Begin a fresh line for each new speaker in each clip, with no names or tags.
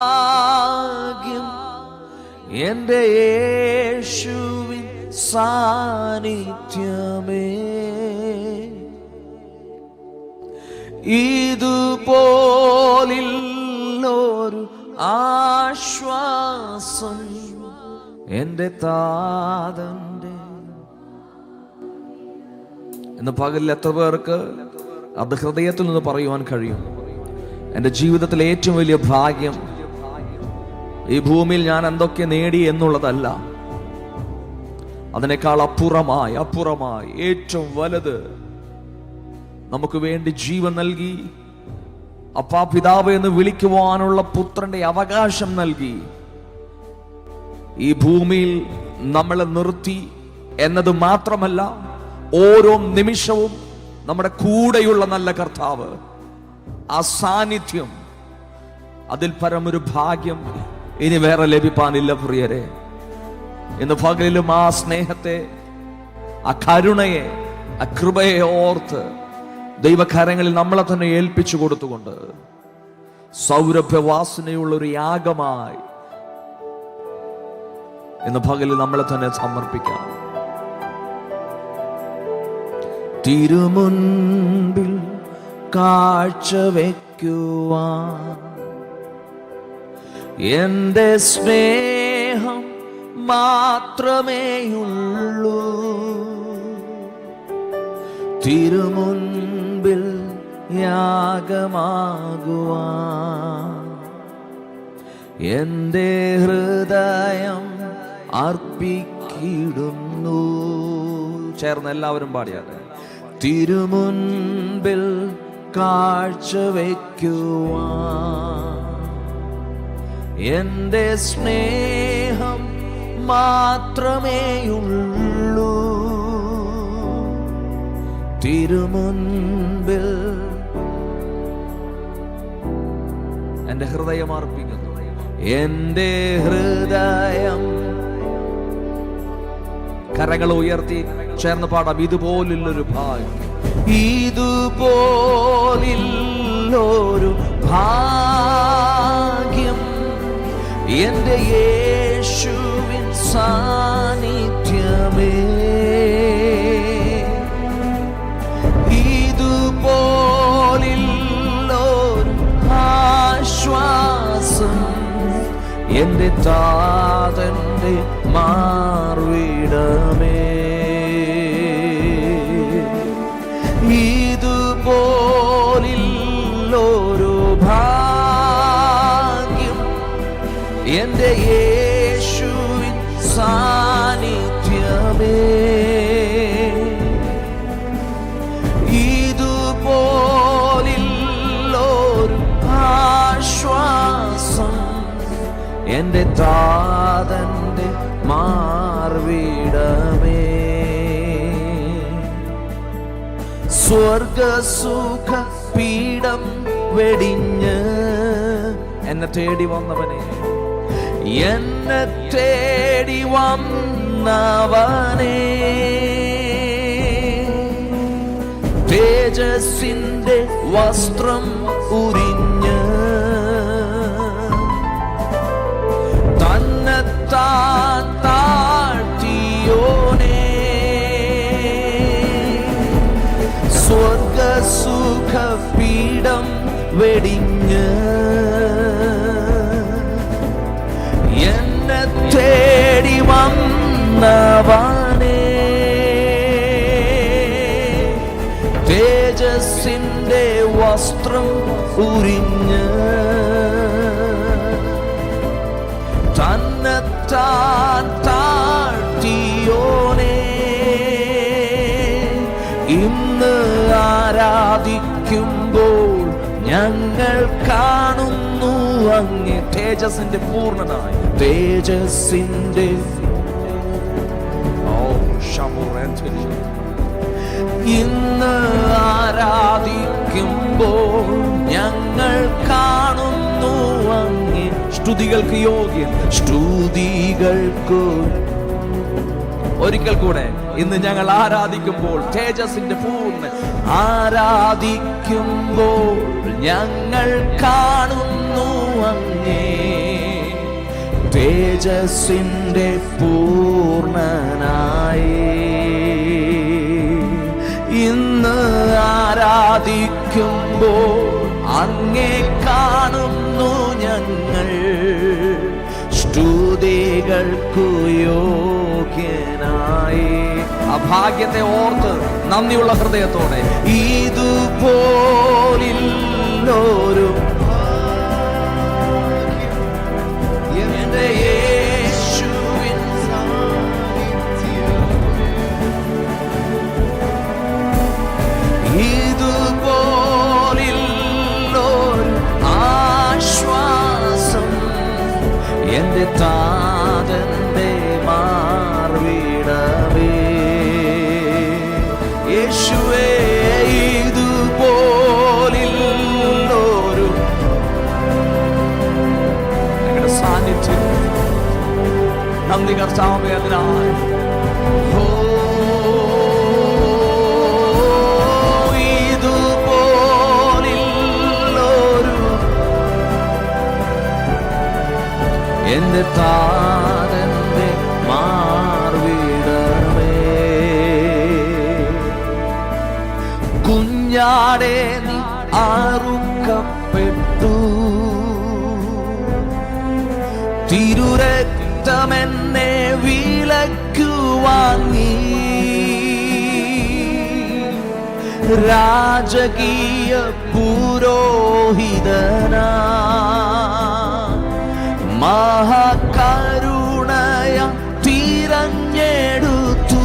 ഭാഗ്യം എൻ്റെ യേശുവിൻ സാന്നിധ്യമേ, ഇതുപോലൊരു ആശ്വാസം എൻ്റെ താതന്റെ. ഇന്ന് പകലിൽ എത്ര പേർക്ക് അത് ഹൃദയത്തിൽ നിന്ന് പറയുവാൻ കഴിയും? എൻ്റെ ജീവിതത്തിലെ ഏറ്റവും വലിയ ഭാഗ്യം ഈ ഭൂമിയിൽ ഞാൻ എന്തൊക്കെ നേടി എന്നുള്ളതല്ല, അതിനേക്കാൾ അപ്പുറമായി ഏറ്റവും വലുത് നമുക്ക് വേണ്ടി ജീവൻ നൽകി, അപ്പാ പിതാവ് എന്ന് വിളിക്കുവാനുള്ള പുത്രന്റെ അവകാശം നൽകി, ഈ ഭൂമിയിൽ നമ്മളെ നിർത്തി എന്നത് മാത്രമല്ല, ഓരോ നിമിഷവും നമ്മുടെ കൂടെയുള്ള നല്ല കർത്താവ്, ആ സാന്നിധ്യം, അതിൽ പരമൊരു ഭാഗ്യം ഇനി വേറെ ലഭിപ്പാനില്ല പ്രിയരെ. ഇന്ന് പകലിലും ആ സ്നേഹത്തെ, ആ കരുണയെ, ആ കൃപയെ ഓർത്ത് ദൈവകരങ്ങളിൽ നമ്മളെ തന്നെ ഏൽപ്പിച്ചു കൊടുത്തുകൊണ്ട് സൗരഭ്യവാസനയുള്ള ഒരു യാഗമായി ഇന്ന് പകലിൽ നമ്മളെ തന്നെ സമർപ്പിക്കാം. തിരുമുൻപിൽ കാഴ്ചവെക്കുവാൻ എൻ്റെ സ്നേഹം മാത്രമേയുള്ളൂ, തിരുമുൻപിൽ യാഗമാകുവാൻ എൻ്റെ ഹൃദയം അർപ്പിക്കിടുന്നു. ചേർന്ന് എല്ലാവരും പാടിയാട്ടെ. തിരുമുൻപിൽ കാഴ്ചവെക്കുവാൻ എൻ്റെ സ്നേഹം മാത്രമേയുള്ളൂ, തിരുമുൻപിൽ എൻ്റെ ഹൃദയം അർപ്പിക്കുന്നു. എൻ്റെ ഹൃദയം, കരങ്ങൾ ഉയർത്തി ചേർന്ന് പാടാം. ഇതുപോലുള്ളൊരു ഭാഗ്യം, ഇതുപോലുള്ളൊരു ഭാഗ്യം എൻ്റെ യേശുവിൻ സാന്നിധ്യമേ, ഇതുപോലുള്ളൊരു ആശ്വാസം എൻ്റെ താതന്റെ മാർവിടമേ, ഇതുപോലുള്ളൊരു ഭാഗ്യം എൻ്റെ യേശുവിൻ സാന്നിധ്യമേ, ഇതുപോലുള്ളൊരു ആശ്വാസം എൻ്റെ താതന്റെ മാർവിടമേ. സ്വർഗസുഖ പീഠം വെടിഞ്ഞ് എന്നെ തേടി വന്നവനെ, എന്നെ തേടി വന്നവനെ, തേജസ്സിന്റെ വസ്ത്രം ഉരിഞ്ഞ് തന്നെത്താൻ താഴ്ത്തിയോനെ, സ്വർഗസുഖ പീഠം വെടിഞ്ഞ് എന്നെ തേടി വന്നവനെ, തേജസ്സിന്റെ വസ്ത്രം ഉരിഞ്ഞ് തന്നെത്താൻ താഴ്ത്തിയോനെ, ഇന്ന് ആരാധിക്കുമ്പോൾ ഞങ്ങൾ കാണുന്നു അങ്ങേ തേജസ്സിന്റെ പൂർണ്ണനായി, തേജസ്സിന്റെ ഇന്ന് ആരാധിക്കുമ്പോൾ ഞങ്ങൾ കാണുന്നു അങ്ങേ സ്തുതികൾക്ക് യോഗ്യൻ, സ്തുതികൾക്ക്. ഒരിക്കൽ കൂടെ, ഇന്ന് ഞങ്ങൾ ആരാധിക്കുമ്പോൾ തേജസ്സിന്റെ പൂർണ്ണ, ആരാധിക്കുമ്പോൾ ഞങ്ങൾ കാണുന്നു അങ്ങേ. തേജസ്സിന്റെ പൂർണ്ണനായി ഇന്ന് ആരാധിക്കുമ്പോൾ അങ്ങേ കാണുന്നു ഞങ്ങൾ. സ്തുതികൾക്കു യോഗ്യനായി. ആ ഭാഗ്യത്തെ ഓർത്ത് നന്ദിയുള്ള ഹൃദയത്തോടെ ഇതുപോലില്ലോരും എന്റെ യേശുവിൻ ഇതുപോലില്ലോരും ആശ്വാസം എന്റെ താതന്റെ മാർവിടവേ. യേശുവേ ഇതുപോലില്ലോരും ഞങ്ങളുടെ സാന്നിധ്യം നന്ദി കർത്താവേ അതിനായി. എന്റെ താതന്റെ മാർവിടമേ. കുഞ്ഞാടേ നീ അറുക്കപ്പെട്ടു, തിരുരക്തമെന്നെ വിലക്കു വാങ്ങി. രാജകീയ പുരോഹിതനാ മഹാകരുണയ തിരഞ്ഞെടുത്തു.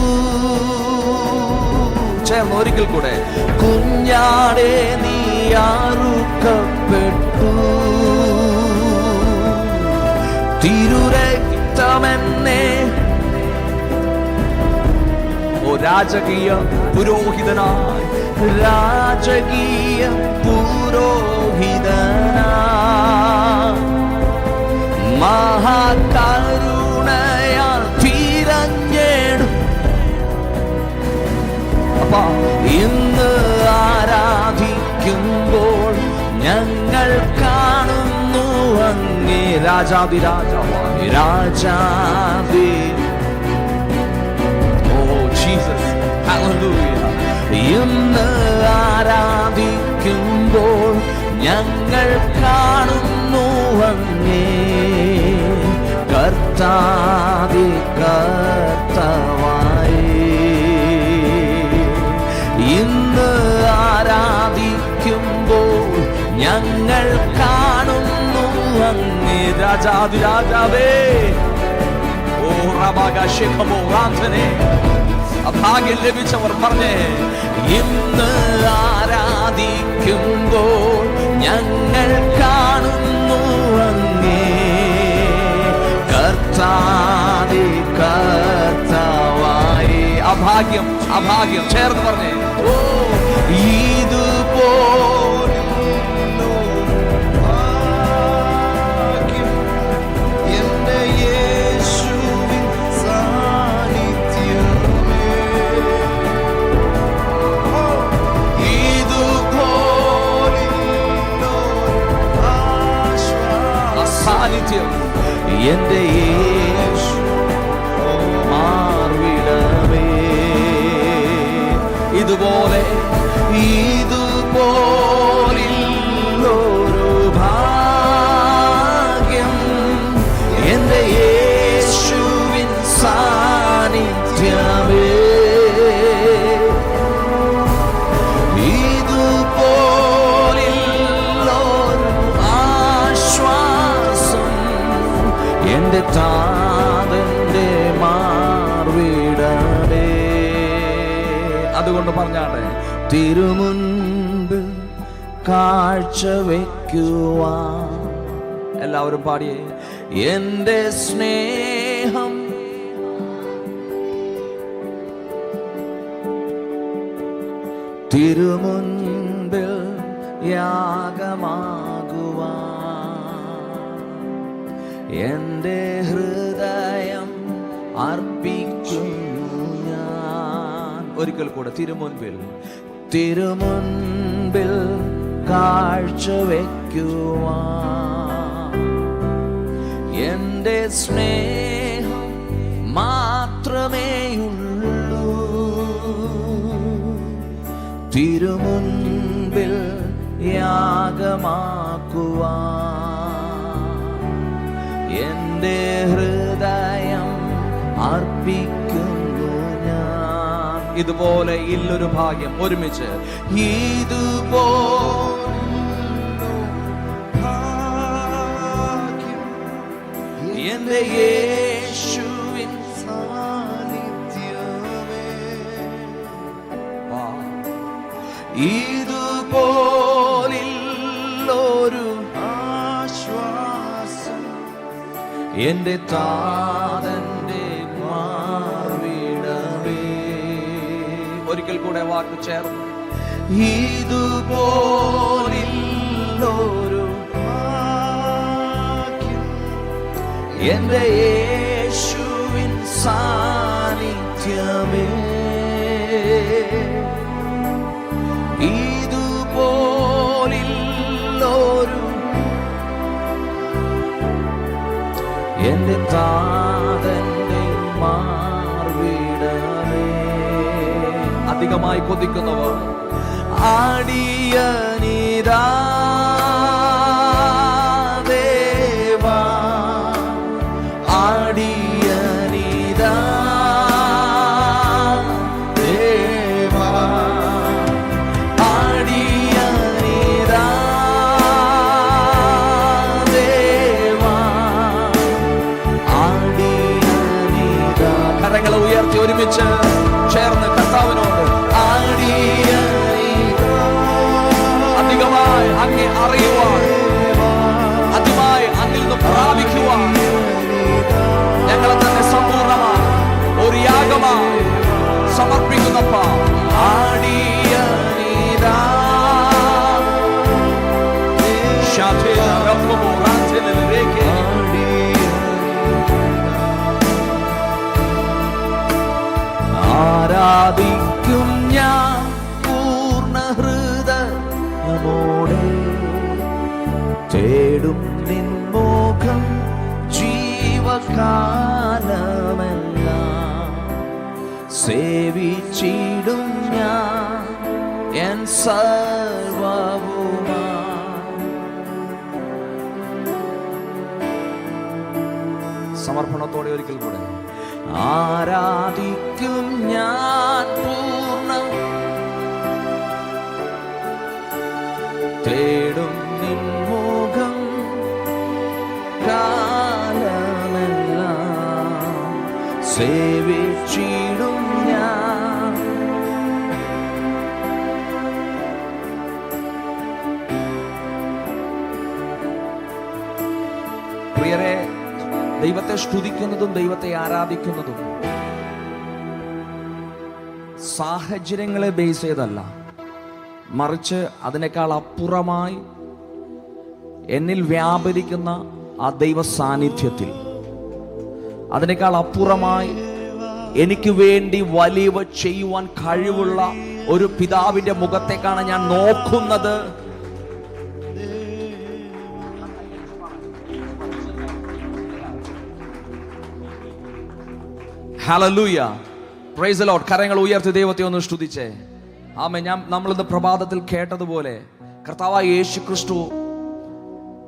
ചേർന്ന് ഒരിക്കൽ കൂടെ. കുഞ്ഞാടേ നീ അറുക്കപ്പെട്ടു, തിരുരക്തമെന്നെ. ഓ രാജകീയ പുരോഹിതനായി, രാജകീയ പുരോഹിതനായി മഹാകരുണയാൽ തിരഞ്ഞെടു. അപ്പ ഇന്ന് ആരാധിക്കുമ്പോൾ ഞങ്ങൾ കാണുന്നു അങ്ങേ. രാജാതിരാജാവായി രാജാവേ. Oh Jesus hallelujah. ഇന്ന് ആരാധിക്കുമ്പോൾ ഞങ്ങൾ കാണുന്നു അങ്ങേ. കർത്താവേ കർത്താവായി ഇന്ന് ആരാധിക്കുമ്പോൾ ഞങ്ങൾ കാണുന്നു അങ്ങേ. രാജാതിരാജാവേ. ഓ റബാഗശേഖമോ റാന്തനെ. ഭാഗ്യം ലഭിച്ചവർ പറഞ്ഞേ. ഇന്ന് ആരാധിക്കുമ്പോൾ ഞങ്ങൾ കാണുന്നു അങ്ങേ. കർത്താവേ കർത്താവായി. അഭാഗ്യം അഭാഗ്യം ചേർന്ന് പറഞ്ഞേ. ഓ ഇതുപോലെ എന്റെ യേശുവിൻ സാന്നിധ്യമേ. ഇതുപോലെ സാന്നിധ്യം എന്റെ യേശു മാർവിടമേ. ഇതുപോലെ ഇതുപോലില്ലൊരു ഭാഗ്യം എന്റെ യേശുവിൻ സാന്നിധ്യമേ. ഇതുപോലില്ലൊരു ആശ്വാസം എന്റെ താതന്റെ മാർവിടമേ. അതുകൊണ്ട് പറഞ്ഞാട്ടെ. തിരുമുൻപിൽ കാഴ്ച വയ്ക്കുവാൻ എല്ലാവരും പാടിയേ. എന്റെ സ്നേഹം തിരുമുൻപിൽ യാഗമാകുവാൻ എന്റെ ഹൃദയം അർപ്പിക്കുന്നു ഞാൻ. ഒരിക്കൽ കൂടെ. തിരുമുൻപിൽ തിരുമുൻപിൽ കാഴ്ച വയ്ക്കുവാൻ എന്റെ സ്നേഹം മാത്രമേയുള്ളൂ തിരുമുൻപിൽ യാഗമാക്കുവാൻ. എന്റെ ഹൃദയം അർപ്പിക്കുന്നു ഞാൻ. ഇതുപോലെ ഇല്ലൊരു ഭാഗ്യം. ഒരുമിച്ച് എന്റെ യേശുവിൻ സാന്നിധ്യമേ, ഇതുപോലൊരു ആശ്വാസം എന്റെ താതന്റെ മാർവിടമേ. ഒരിക്കൽ കൂടെ വാക്ക് ചേർന്ന് ഇതുപോലൊരു എന്റെ യേശുവിൻ സാന്നിധ്യമേ, ഇതുപോലൊരു എന്റെ താതന്റെ മാർവിടമേ. അധികമായി കൊതിക്കുന്നവർ അടിയനിതാ ഉയർത്തി ഒരുമിച്ച് ചേർന്ന് കർത്താവിനോട് അധികമായി അങ്ങേ അറിയുവാൻ, അധികമായി അങ്ങിൽ നിന്ന് പ്രാപിക്കുവാൻ ഞങ്ങളെ തന്നെ സമ്പൂർണമായി ഒരു യാഗമായി സമർപ്പിക്കുന്നപ്പ. ആരാധിക്കും ഞാൻ പൂർണ്ണ ഹൃദയമോടെ, തേടും നിൻ മുഖം ജീവകാലമെല്ലാം, സേവിച്ചിടും ഞാൻ എൻ സർവ്വവുമാ. സമർപ്പണത്തോടെ ഒരിക്കൽ കൂടെ ആരാധിക്കും ഞാൻ പൂർണ്ണ, തേടും നിൻ മുഖം കാലമെല്ലാം, സേവിച്ചിടും ഞാൻ. പ്രിയരെ, ദൈവത്തെ സ്തുതിക്കുന്നതും ദൈവത്തെ ആരാധിക്കുന്നതും സാഹചര്യങ്ങളെ ബേസ് ചെയ്തല്ല, മറിച്ച് അതിനേക്കാൾ അപ്പുറമായി എന്നിൽ വ്യാപരിക്കുന്ന ആ ദൈവ സാന്നിധ്യത്തിൽ, അതിനേക്കാൾ അപ്പുറമായി എനിക്ക് വേണ്ടി വലിയവ ചെയ്യുവാൻ കഴിവുള്ള ഒരു പിതാവിന്റെ മുഖത്തേക്കാണ് ഞാൻ നോക്കുന്നത്. Hallelujah, praise the Lord. കരങ്ങൾ ഉയർത്തി ദൈവത്തെ ഒന്ന് സ്തുതിച്ചേ. ആമേൻ. നമ്മളിന്ന് പ്രഭാതത്തിൽ കേട്ടതുപോലെ കർത്താവായ യേശു ക്രിസ്തു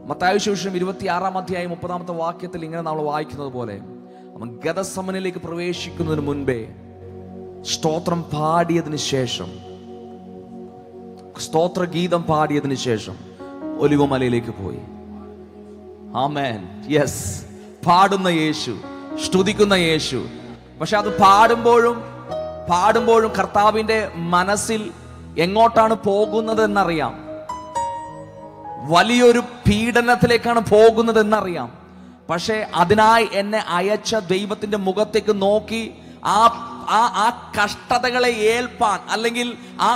മത്തായി സുവിശേഷം 26-ാം അധ്യായം 30-ാമത്തെ വാക്യത്തിൽ ഇങ്ങനെ നമ്മൾ വായിക്കുന്നത് പോലെ, അവൻ ഗദസമനിലേക്ക് പ്രവേശിക്കുന്നതിന് മുൻപേ സ്തോത്രം പാടിയതിനു ശേഷം, സ്തോത്രഗീതം പാടിയതിനു ശേഷം ഒലിവമലയിലേക്ക് പോയി. ആമേൻ. യെസ്, പാടുന്ന യേശു, സ്തുതിക്കുന്ന യേശു. പക്ഷെ അത് പാടുമ്പോഴും കർത്താവിന്റെ മനസ്സിൽ എങ്ങോട്ടാണ് പോകുന്നത് എന്നറിയാം. വലിയൊരു പീഡനത്തിലേക്കാണ് പോകുന്നത് എന്നറിയാം. പക്ഷെ അതിനായി എന്നെ അയച്ച ദൈവത്തിന്റെ മുഖത്തേക്ക് നോക്കി ആ കഷ്ടതകളെ ഏൽപ്പാൻ, അല്ലെങ്കിൽ ആ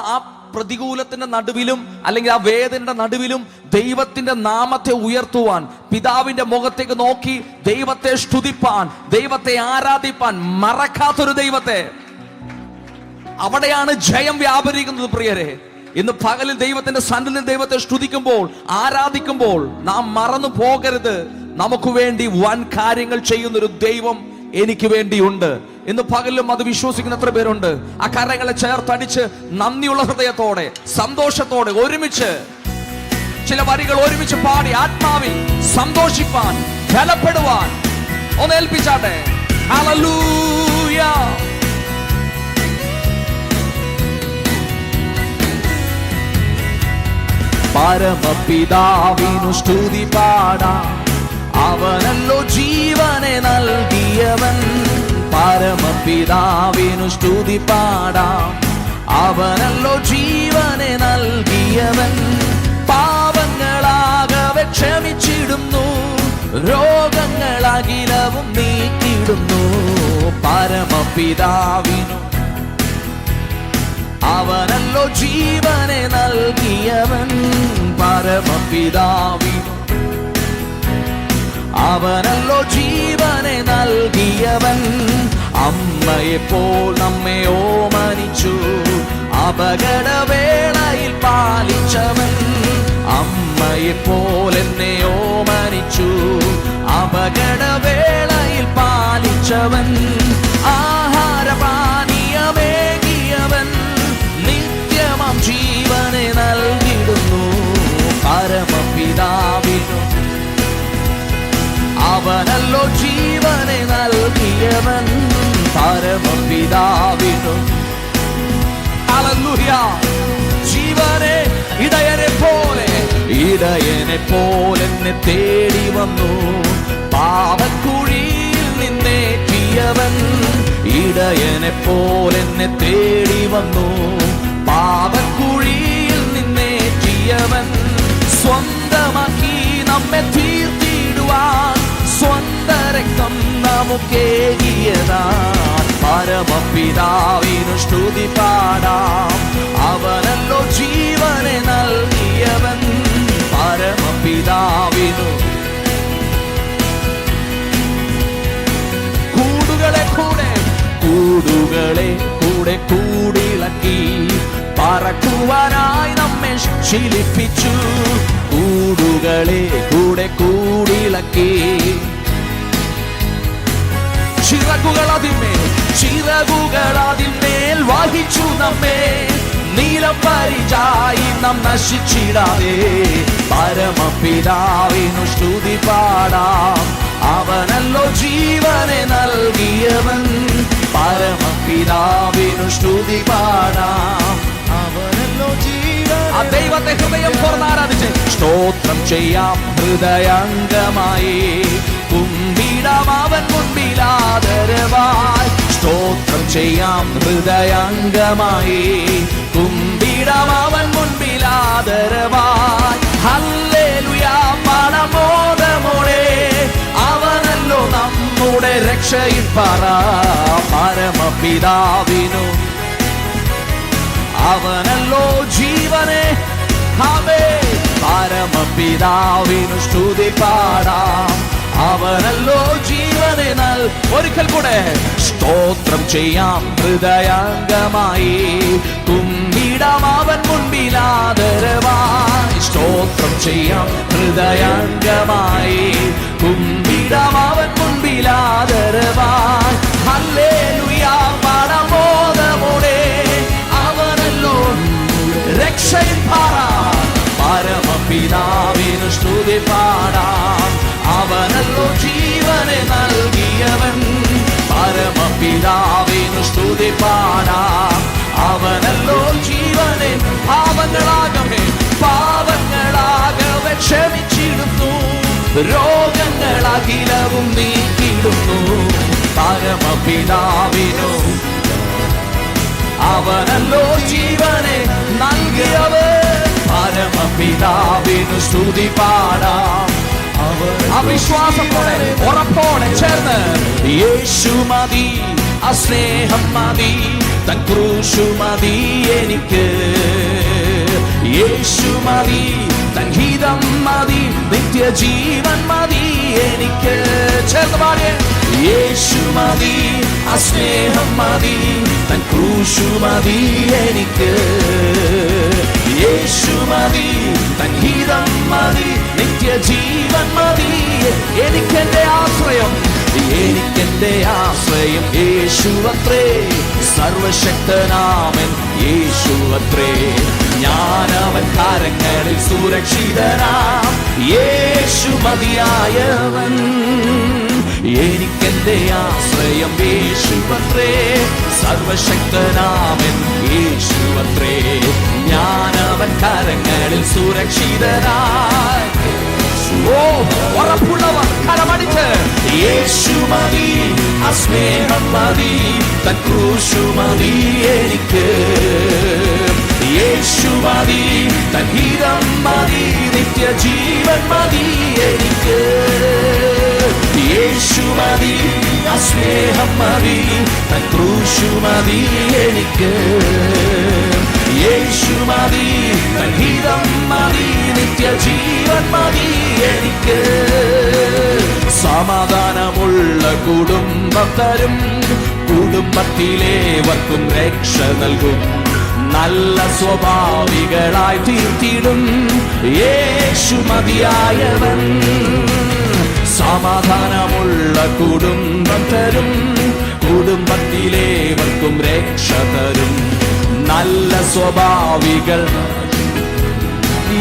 പ്രതികൂലത്തിന്റെ നടുവിലും അല്ലെങ്കിൽ ആ വേദനയുടെ നടുവിലും ദൈവത്തിന്റെ നാമത്തെ ഉയർത്തുവാൻ, പിതാവിന്റെ മുഖത്തേക്ക് നോക്കി ദൈവത്തെ സ്തുതിപ്പാൻ, ദൈവത്തെ ആരാധിപ്പാൻ മറക്കാത്തൊരു ദൈവത്തെ, അവിടെയാണ് ജയം വ്യാപരിക്കുന്നത്. പ്രിയരെ, ഇന്ന് പകലിൽ ദൈവത്തിന്റെ സന്നിധിയിൽ ദൈവത്തെ സ്തുതിക്കുമ്പോൾ, ആരാധിക്കുമ്പോൾ നാം മറന്നു പോകരുത്. നമുക്ക് വേണ്ടി വൻ കാര്യങ്ങൾ ചെയ്യുന്നൊരു ദൈവം എനിക്ക് വേണ്ടിയുണ്ട്. ഇന്ന് പകലും അത് വിശ്വസിക്കുന്ന എത്ര പേരുണ്ട്? ആ കരങ്ങളെ ചേർത്തടിച്ച് നന്ദിയുള്ള ഹൃദയത്തോടെ, സന്തോഷത്തോടെ ഒരുമിച്ച് ചില വരികൾ ഒരുമിച്ച് പാടി ആത്മാവിൽ സന്തോഷിപ്പാൻ, ബലപ്പെടുവാൻ ഒന്ന് ഏൽപ്പിച്ചാട്ടെ. ഹല്ലേലൂയ. പരമപിതാവിനു സ്തുതി പാടാം, അവനല്ലോ ജീവനെ നൽകിയവൻ. പരമപിതാവിനു സ്തുതി പാടാം, അവനല്ലോ ജീവനെ നൽകിയവൻ. പാപങ്ങളാകവെ ക്ഷമിച്ചിടുന്നു, രോഗങ്ങളകിലവും നീക്കിടുന്നു. പരമപിതാവിനു അവനല്ലോ ജീവനെ നൽകിയവൻ. പരമപിതാവിനു അവനല്ലോ ജീവനെ നൽകിയവൻ. അമ്മയെപ്പോൾ നമ്മെ ഓമനിച്ചു, അപകടവേളയിൽ പാലിച്ചവൻ. അമ്മയെപ്പോൾ എന്നെ ഓമനിച്ചു, അപകടവേളയിൽ പാലിച്ചവൻ. ആഹാരപാനീയമേകിയവൻ, നിത്യമാം ജീവനെ നൽകിടുന്നു. പരമപിതാവിനു അവനല്ലോ ജീവനെ നൽകിയവൻ. പരമപിതാവിനു ഹല്ലേലൂയ. ജീവനെ ഇടയനെ പോലെ എന്നെ തേടി വന്നു. പാപക്കുഴിയിൽ നിന്നേറ്റിയവൻ. ഇടയനെ പോലെ എന്നെ തേടി വന്നു. പാപക്കുഴിയിൽ നിന്നേറ്റിയവൻ. സ്വന്തമാക്കി നമ്മെ തീർത്തിടുവാൻ സ്വന്ത രക്തം നമുക്കേകിയതാ. പരമപിതാവിനു സ്തുതി പാടാം, അവനല്ലോ ജീവനെ നൽകിയവൻ. പരമപിതാവിനു കൂടുകളെ കൂടെ കൂടിളക്കി പറക്കുവാനായി നമ്മെ ശീലിപ്പിച്ചു. കൂടുകളെ കൂടിളക്കി ചിറകുകളതിന്മേൽ വഹിച്ചു നമ്മെ. നീലം പരിചായി നാം നശിച്ചിടാതെ. പരമപിതാവിനു സ്തുതി പാടാം, അവനല്ലോ ജീവനെ നൽകിയവൻ. പരമപിതാവിനു സ്തുതി പാടാം, അവനല്ലോ ജീവൻ. ആ ദൈവത്തെ ഹൃദയം തുറന്നാരാധിച്ച് സ്തോത്രം ചെയ്യാം ഹൃദയംഗമായി. കുമ്പിടാം അവൻ മുൻപിലാദരവായി. സ്തോത്രം ചെയ്യാം ഹൃദയംഗമായി. കുമ്പിടാം അവൻ മുൻപിലാദരവായി. ഹല്ലേലൂയ പാടമോദമോടെ, അവനല്ലോ നമ്മുടെ രക്ഷയിൽ പറ. പരമപിതാവിനു അവനല്ലോ ജീവനെ. പരമപിതാവിനു സ്തുതി പാടാം, അവനല്ലോ ജീവനെ ഒരിക്കൽ കൂടെ സ്തോത്രം ചെയ്യാം ഹൃദയംഗമായി. കുമ്പിടാം അവൻ മുൻപിലാദരവായി. സ്തോത്രം ചെയ്യാം ഹൃദയംഗമായി. കുമ്പിടാം അവൻ മുൻപിലാദരവായി. ഹല്ലേലൂയ പാടമോദമോടെ, അവനല്ലോ രക്ഷയിൽ പാടാം. പരമപിതാവിനു സ്തുതി പാടാം, അവനല്ലോ ജീവനെ നൽകിയവൻ. പരമപിതാവിനു സ്തുതി പാടാം, അവനല്ലോ ജീവനെ. പാപങ്ങളാകവെ ക്ഷമിച്ചിടുന്നു, രോഗങ്ങളകിലവും നീക്കിടുന്നു. പരമപിതാവിനു അവനല്ലോ ജീവനെ നൽകിയവൻ. പരമപിതാവിനു സ്തുതി പാടാം. അവിശ്വാസത്തോടെ ഉറപ്പോടെ ചേർന്ന് യേശു മതി, ആ സ്നേഹം മതി, തൻ ക്രൂശു മതി എനിക്ക്. യേശു മതി, തൻ ഹിതം മതി, നിത്യജീവൻ മതി എനിക്ക്. ചേർന്ന് പാടിയേ. യേശു മതി, ആ സ്നേഹം മതി, തൻ ക്രൂശു മതി എനിക്ക്. യേശു മതി, തൻ ഹിതം മതി, നിത്യജീവൻ മതി. എനിക്കെന്റെ ആശ്രയം, എനിക്കെന്റെ ആശ്രയം യേശുവത്രേ, സർവശക്തനാമൻ യേശുവത്രേ. ഞാനവൻ കരങ്ങളിൽ സുരക്ഷിതനാം, യേശു മതിയായവൻ. എനിക്കെന്റെ ആശ്രയം യേശുവത്രേ, സർവശക്തനാമൻ യേശുവത്രേ. ഞാനവൻ കരങ്ങളിൽ സുരക്ഷിതനായി. ഓ ഉറപ്പുള്ളവർ കരമടിച്ച് യേശു മതി, ആ സ്നേഹം മതി, തൻ ക്രൂശു മതി എനിക്ക്. യേശു മതി, തൻ ഹിതം മതി, നിത്യജീവൻ മതി എനിക്ക്. യേശു മതി, ആ സ്നേഹം മതി, തൻ ക്രൂശു മതി എനിക്ക്. യേശു മതി, തൻ ഹിതം മതി, നിത്യജീവൻ മതി എനിക്ക്. സമാധാനമുള്ള കുടുംബം തരും, കുടുംബത്തിലേവർക്കും രക്ഷ നൽകും, നല്ല സ്വഭാവികളായി തീർത്തിടും യേശു മതിയായവൻ. സമാധാനമുള്ള കുടുംബം തരും, കുടുംബത്തിലേവർക്കും രക്ഷ തരും, നല്ല സ്വഭാവികൾ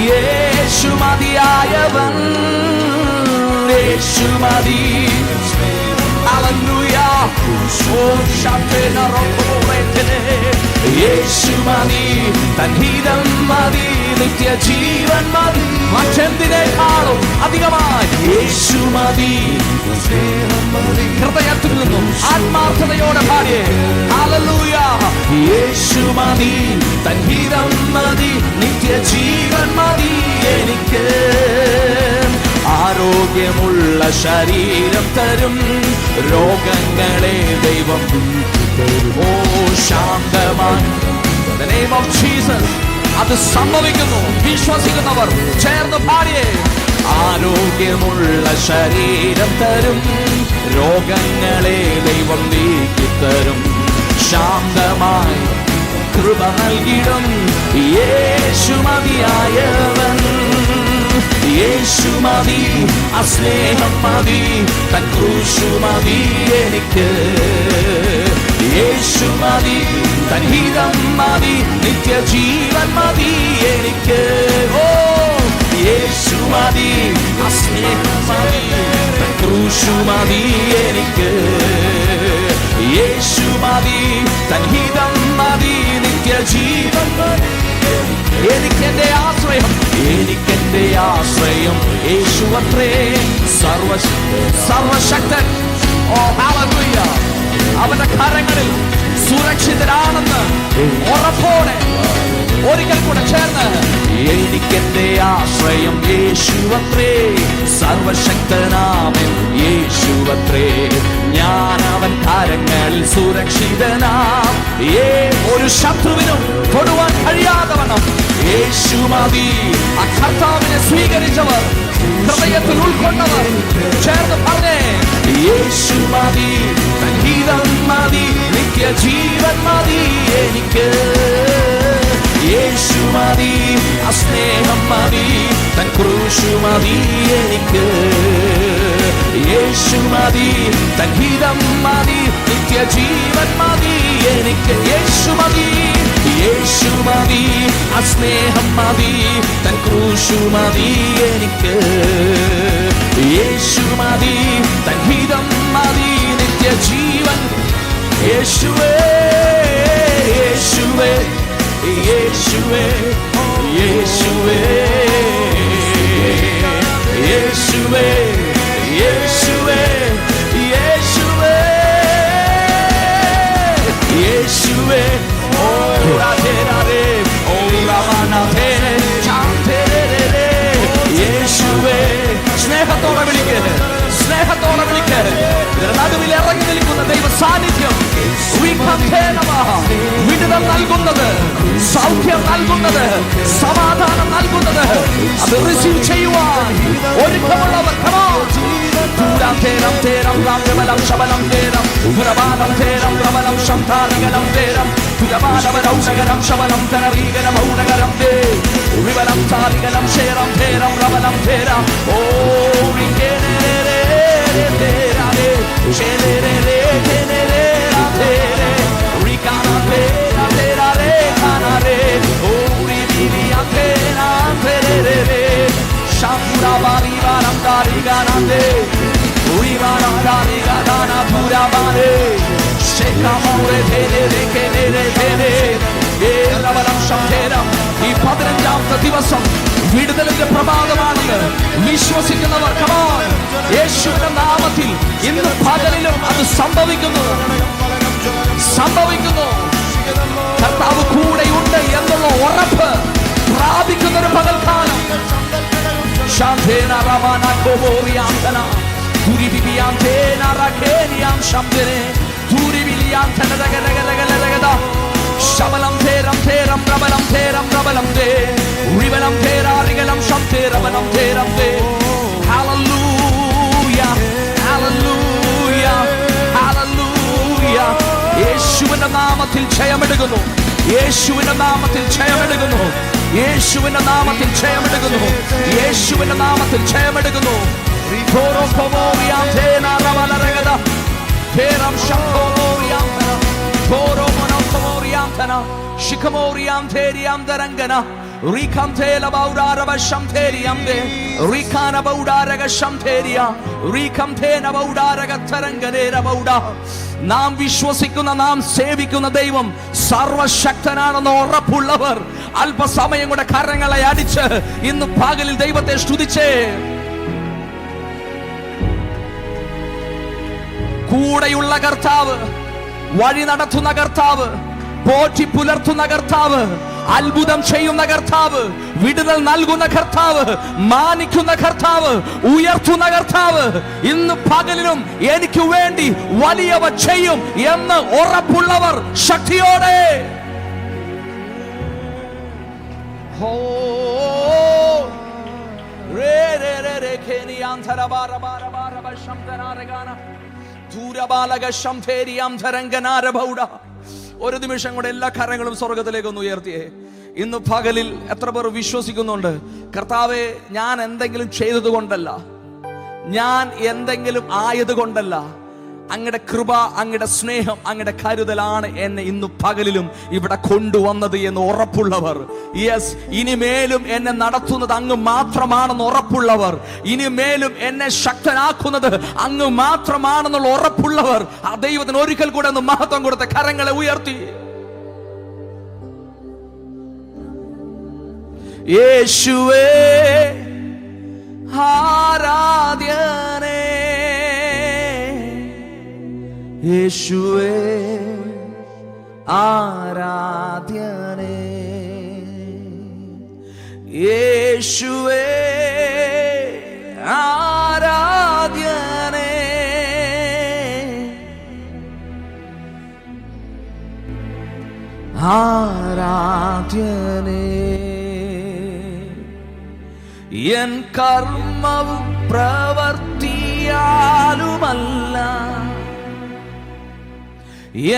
യേശു മതിയായവൻ. യേശു മതി. യേശു മതി, തൻ ഹിതം മതി, നിത്യജീവൻ മതി, മറ്റെന്തിനേക്കാളും അധികമായി യേശു മതി. ഹൃദയത്തിൽ നിന്നും ആത്മാർത്ഥതയോടെ പാടിയേ ഹല്ലേലൂയ. യേശു മതി, തൻ ഹിതം മതി, നിത്യജീവൻ മതി എനിക്ക്. ആരോഗ്യമുള്ള ശരീരം തരും, രോഗങ്ങളെ ദൈവം ഓ ശാന്തമായി. The name of Jesus. അത് സംഭവിക്കുന്നു. വിശ്വസിക്കുന്നവർ ചേർന്ന് പാടിയേ. ആരോഗ്യമുള്ള ശരീരം തരും, രോഗങ്ങളെ ദൈവം നീക്കിത്തരും, ശാന്തമായി കൃപ നൽകിടും യേശു മതിയായവൻ. യേശു മതി, ആ സ്നേഹം മതി, തൻ ക്രൂശു മതി എനിക്ക്. യേശു മതി, തൻ ഹിതം മതി, നിത്യജീവൻ മതി എനിക്ക്. ഓ യേശു മതി, ആ സ്നേഹം മതി, തൻ ക്രൂശു മതി എനിക്ക്. യേശു മതി, തൻ ഹിതം മതി, നിത്യജീവൻ മതി. എനിക്കെന്റെ ആശ്രയം, എനിക്കെന്റെ ആശ്രയം യേശുവത്രേ, സർവശക്തൻ. ഓ ഹല്ലേലൂയ. അവന്റെ കരങ്ങളിൽ സുരക്ഷിതരാണെന്ന് ഉറപ്പോടെ ഒരിക്കൽ കൂടെ ചേർന്ന് എനിക്കെന്റെ ആശ്രയം യേശുവത്രേ, സർവശക്തനാമൻ യേശുവത്രേ. ഞാൻ അവൻ കരങ്ങളിൽ സുരക്ഷിതനാം, ഒരു ശത്രുവിനും തൊടുവാൻ കഴിയാത്തവണ്ണം യേശു മതി. ആ കർത്താവിനെ സ്വീകരിച്ചവർ, ഹൃദയത്തിൽ ഉൾക്കൊണ്ടവർ ചേർന്ന് പറഞ്ഞേ യേശു മതി, തൻ ഹിതം മതി, നിത്യജീവൻ മതി എനിക്ക്. യേശു മതി, ആ സ്നേഹം മതി, തൻ ക്രൂശു മതി എനിക്ക്. യേശു മതി, തൻ ഹിതം മതി, നിത്യജീവൻ മതി എനിക്ക്. യേശു മതി, യേശു മതി, ആ സ്നേഹം മതി, തൻ ക്രൂശു മതി എനിക്ക്. യേശു മതി, തൻ ഹിതം മതി, നിത്യജീവൻ. യേശുവേ യേശുവേ യേശുവേ യേശുവേ യേശുവേ യേശുവേ യേശുവേ യേശുവേ. ഓ രാധേ രാധേ, ഓ രാമനാഥേ ചാന്തേ. യേശുവേ. സ്നേഹത്തോടെ വിളിക്ക്, സ്നേഹത്തോടെ വിളിക്ക്. നടുവിൽ ഇറങ്ങി നിൽക്കുന്ന ദൈവ സാന്നിധ്യം, വിടുതൽ നൽകുന്നത്, സൗഖ്യം നൽകുന്നത്, സമാധാനം നൽകുന്നത്, അത് റിസീവ് ചെയ്യുവാൻ ഒരുക്കമുള്ളവർ. ഉരബാലം തേരം പ്രബലം ശംധാനികലം തേരം ഉരബാലവരൗഷകരം ശബലം തനരീകരം ഔനകരം തേ ഉരിവലം താരികലം ശേരം തേരം പ്രബലം തേരം ഓ റികേനേരേ തേരാരേ ശേലേരേ തേനേരേ തേരേ റികാനേ തേരാരേ കാനരേ ഓ റിബിലിയാ തേനാ തേരേ ശംഭുരാബാരി വാരം താരികാനേ ഉരിവാരാ താരികാനാ പുരാബാരേ ശേഖാമോരേ തേരേ കേനേരേ തേരേ ഏലവലം ശംധേരം ഈ 15ാമത്തെ ദിവസം വിടുതലിന്റെ പ്രഭാതമാണെന്ന് വിശ്വസിക്കുന്നവർ കമോൺ യേശുവിന്റെ നാമത്തിൽ ഇന്ന് പകലിലും അത് സംഭവിക്കുന്നു. കർത്താവ് കൂടെയുണ്ട് എന്നുള്ള ഉറപ്പ് പ്രാപിക്കുന്ന ഒരു പകൽക്കാലം. ശാന്തേന റവാന കോബോറിയാന്തന തുരിബിബിയാന്തേന റഖേനിയാം ശബ്ദനെ തുരിബിലിയാന്തന രഗരഗരഗരഗദ ശബലം തേരം തേരം പ്രബലം തേരം പ്രബലം തേ ഉരിവലം തേരാരികലം ശബ്ദേരവലം തേരം തേ ഹല്ലേലൂയ ഹല്ലേലൂയ ഹല്ലേലൂയ. യേശുവിന്റെ നാമത്തിൽ ജയമെടുക്കുന്നു. യേശുവിന്റെ നാമത്തിൽ ജയമെടുക്കുന്നു. യേശുവിന്റെ നാമത്തിൽ ജയമെടുക്കുന്നു. യേശുവിന്റെ നാമത്തിൽ ജയമെടുക്കുന്നു. റിഖോരോ കോമോറിയാന്തേന റവലരഗദ തേരം ശംഭോറിയാന്തന കോരോ മോനോമോറിയാന്തന ശിഖമോറിയാന്തേരിയാന്തരംഗന റിഖംതേല ബൗഡാരവ ശംതേരിയാന്തേ റിഖാന ബൗഡാരഗ ശംതേരിയ റിഖംതേന ബൗഡാരഗ തരംഗനേര ബൗഡ. നാം വിശ്വസിക്കുന്ന നാം സേവിക്കുന്ന ദൈവം സർവശക്തനാണെന്ന് ഉറപ്പുള്ളവർ അല്പസമയം കൂടെ കരങ്ങളെ അടിച്ച് ഇന്ന് പകലിൽ ദൈവത്തെ സ്തുതിച്ചേ. കൂടെയുള്ള കർത്താവ്, വഴി നടത്തുന്ന കർത്താവ്, പോറ്റി പുലർത്തുന്ന കർത്താവ്, അത്ഭുതം ചെയ്യുന്ന കർത്താവ്, വിടുതൽ നൽകുന്ന കർത്താവ്, മാനിക്കുന്ന കർത്താവ്, ഉയർത്തുന്ന കർത്താവ് ഇന്ന് പകലിലും എനിക്ക് വേണ്ടി വലിയവ ചെയ്യും എന്ന് ഉറപ്പുള്ളവർ ശക്തിയോടെ ഒരു നിമിഷം കൂടെ എല്ലാ കരങ്ങളും സ്വർഗത്തിലേക്ക് ഒന്ന് ഉയർത്തിയേ. ഇന്ന് പകലിൽ എത്ര പേർ വിശ്വസിക്കുന്നുണ്ട്, കർത്താവേ ഞാൻ എന്തെങ്കിലും ചെയ്തത് കൊണ്ടല്ല, ഞാൻ എന്തെങ്കിലും ആയത് കൊണ്ടല്ല, അങ്ങയുടെ കൃപ, അങ്ങയുടെ സ്നേഹം, അങ്ങയുടെ കരുതലാണ് എന്നെ ഇന്ന് പകലിലും ഇവിടെ കൊണ്ടുവന്നത് എന്ന് ഉറപ്പുള്ളവർ, യെസ്, ഇനിമേലും എന്നെ നടത്തുന്നത് അങ്ങ് മാത്രമാണെന്ന് ഉറപ്പുള്ളവർ, ഇനിമേലും എന്നെ ശക്തനാക്കുന്നത് അങ്ങ് മാത്രമാണെന്നുള്ള ഉറപ്പുള്ളവർ ആ ദൈവത്തിന് ഒരിക്കൽ കൂടെ ഒന്ന് മഹത്വം കൊടുത്ത കരങ്ങളെ ഉയർത്തി. യേശുവേ ആരാധ്യനേ, യേശുവേ ആരാധ്യനേ, യേശുവേ ആരാധ്യനേ, ആരാധ്യനേ. എൻ കർമ്മവും പ്രവർത്തിയാലുമല്ല,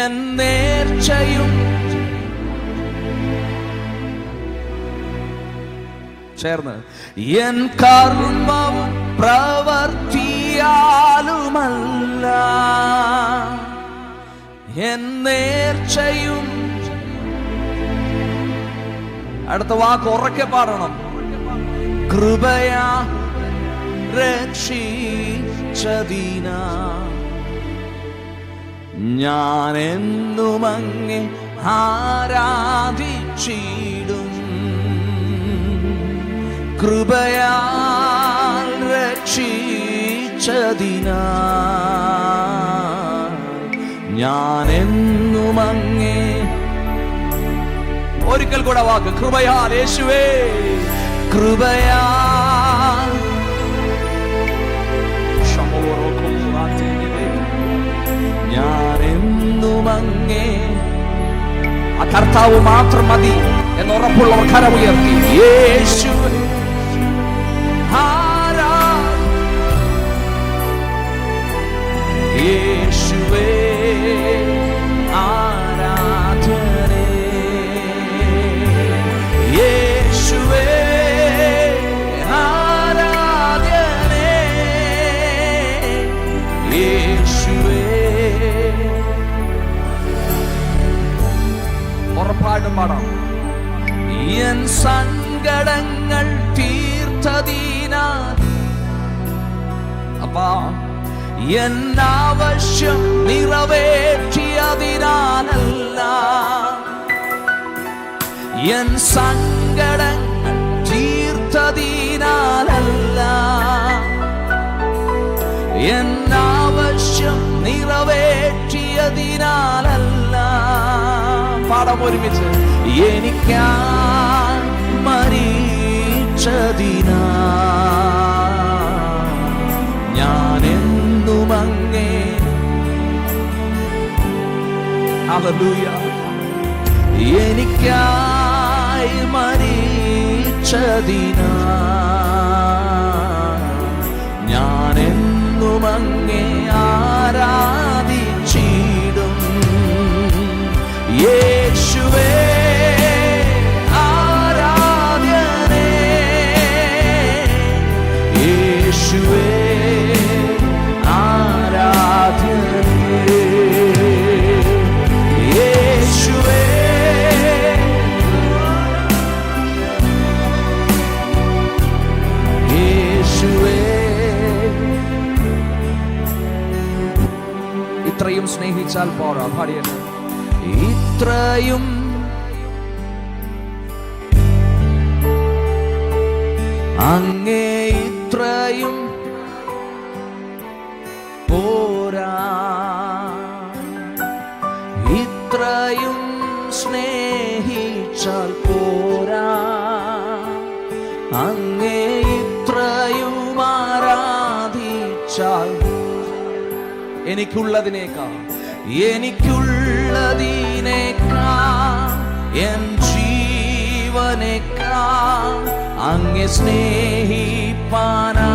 എൻ നേർച്ചയും ചേർന്ന്, എൻ കർമ്മവും പ്രവർത്തിയാലുമല്ല, എൻ നേർച്ചയും. അടുത്ത വാക്ക് ഉറക്കെ പാടണം. കൃപയാ രക്ഷിച്ചതിന ഞാൻ എന്നും അങ്ങേ ആരാധിച്ചിടും. കൃപയാൽ രക്ഷിച്ചതിന ഞാൻ എന്നും അങ്ങേ. ഒരിക്കൽ കൂടെ വാക്ക്, കൃപയാൽ, യേശുവേ കൃപയാൽ, ഞാൻ എന്നും അങ്ങേ. ആ കർത്താവ് മാത്രം മതി എന്നുറപ്പുള്ളവർ കരമുയർത്തി. യേശുവേ യേശുവേ ശക്തമായിട്ടും പാടാം. എൻ സങ്കടങ്ങൾ തീർത്തതിനാൽ അപ്പാ, എൻ ആവശ്യം നിറവേറ്റിയതിനാലല്ല, എൻ സങ്കടങ്ങൾ തീർത്തതിനാലല്ല, എൻ ആവശ്യം നിറവേറ്റിയതിനാലല്ല. പാടാം ഒരുമിച്ച്. എനിക്കായി മരിച്ചതിനാ ഞാൻ എന്നും അങ്ങേ. ഹല്ലേലൂയ. എനിക്കായി മരിച്ചതിനാ ഞാൻ എന്നും അങ്ങേ ആരാധിച്ചിടും. യേശുവേ ആരാധ്യനേ, യേശുവേ ഇത്രയും സ്നേഹിച്ചാൽ പോരാ. പാടിയത് ഇത്രയും അങ്ങേ ഇത്രയും പോരാ, ഇത്രയും സ്നേഹിച്ചാൽ പോരാ, അങ്ങേ ഇത്രയും ആരാധിച്ചാൽ. എനിക്കുള്ളതിനേക്കാൾ എൻ ജീവനേക്കാൾ അങ്ങേ സ്നേഹിപ്പാനാ